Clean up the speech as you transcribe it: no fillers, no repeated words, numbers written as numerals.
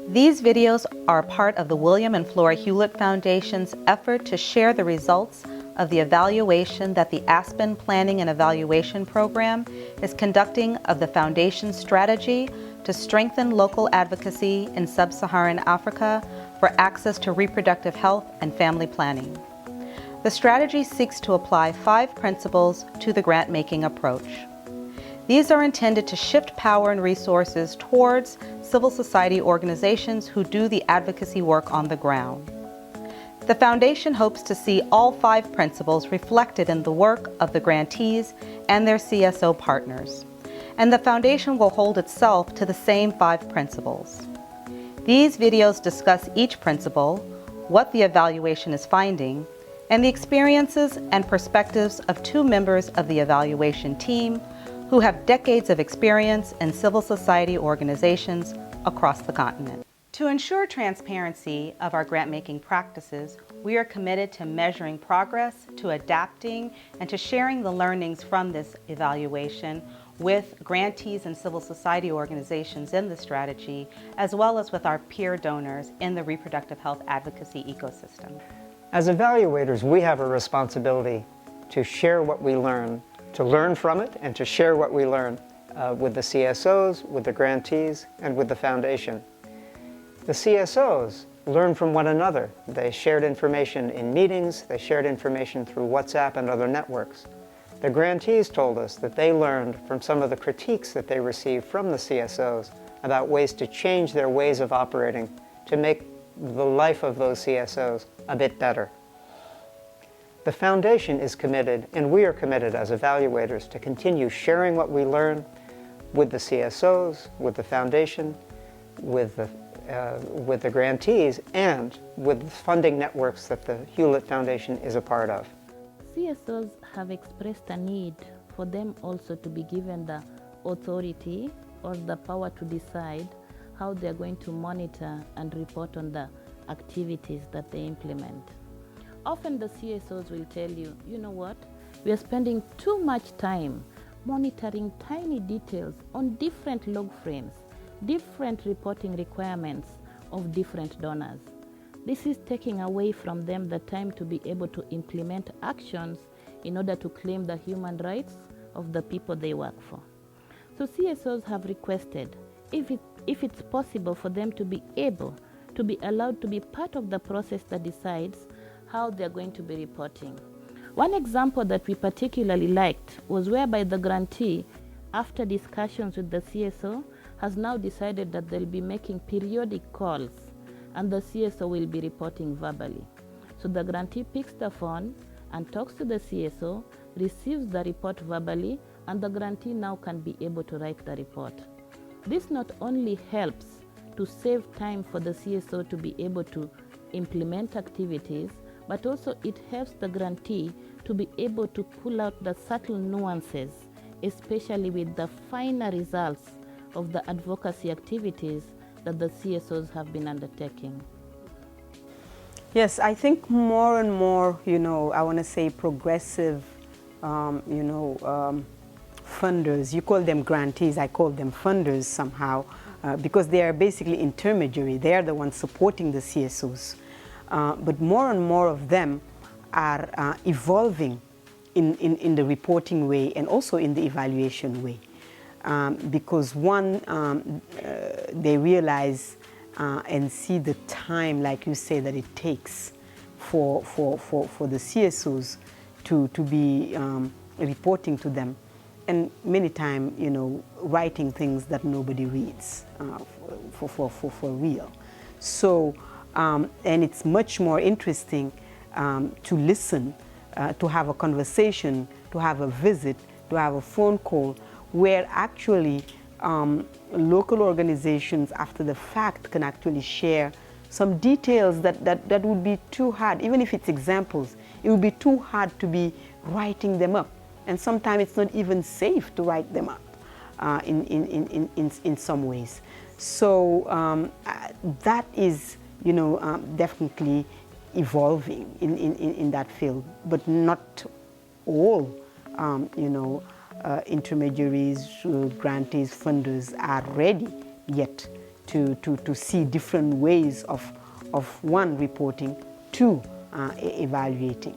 These videos are part of the William and Flora Hewlett Foundation's effort to share the results of the evaluation that the Aspen Planning and Evaluation Program is conducting of the Foundation's strategy to strengthen local advocacy in sub-Saharan Africa for access to reproductive health and family planning. The strategy seeks to apply 5 principles to the grant-making approach. These are intended to shift power and resources towards civil society organizations who do the advocacy work on the ground. The Foundation hopes to see all 5 principles reflected in the work of the grantees and their CSO partners, and the Foundation will hold itself to the same 5 principles. These videos discuss each principle, what the evaluation is finding, and the experiences and perspectives of 2 members of the evaluation team who have decades of experience in civil society organizations across the continent. To ensure transparency of our grant-making practices, we are committed to measuring progress, to adapting, and to sharing the learnings from this evaluation with grantees and civil society organizations in the strategy, as well as with our peer donors in the reproductive health advocacy ecosystem. As evaluators, we have a responsibility to share what we learn, to learn from it, and to share what we learn with the CSOs, with the grantees, and with the Foundation. The CSOs learn from one another. They shared information in meetings, they shared information through WhatsApp and other networks. The grantees told us that they learned from some of the critiques that they received from the CSOs about ways to change their ways of operating to make the life of those CSOs a bit better. The Foundation is committed, and we are committed as evaluators, to continue sharing what we learn with the CSOs, with the Foundation, with the grantees, and with the funding networks that the Hewlett Foundation is a part of. CSOs have expressed a need for them also to be given the authority or the power to decide how they're going to monitor and report on the activities that they implement. Often the CSOs will tell you, you know what, we are spending too much time monitoring tiny details on different log frames, different reporting requirements of different donors. This is taking away from them the time to be able to implement actions in order to claim the human rights of the people they work for. So CSOs have requested, if it's possible for them to be able to be allowed to be part of the process that decides how they're going to be reporting. One example that we particularly liked was whereby the grantee, after discussions with the CSO, has now decided that they'll be making periodic calls and the CSO will be reporting verbally. So the grantee picks the phone and talks to the CSO, receives the report verbally, and the grantee now can be able to write the report. This not only helps to save time for the CSO to be able to implement activities, but also it helps the grantee to be able to pull out the subtle nuances, especially with the finer results of the advocacy activities that the CSOs have been undertaking. Yes, I think more and more, I want to say progressive, funders, you call them grantees, I call them funders somehow, because they are basically intermediary. They are the ones supporting the CSOs. But more and more of them are evolving in the reporting way and also in the evaluation way. Because one, they realize and see the time, like you say, that it takes for the CSOs to be reporting to them. And many times, writing things that nobody reads for real. So, and it's much more interesting to listen, to have a conversation, to have a visit, to have a phone call, where actually local organizations after the fact can actually share some details that would be too hard. Even if it's examples, it would be too hard to be writing them up. And sometimes it's not even safe to write them up in some ways. So that is, definitely evolving in that field, but not all, intermediaries, grantees, funders are ready yet to see different ways of one, reporting, two, evaluating.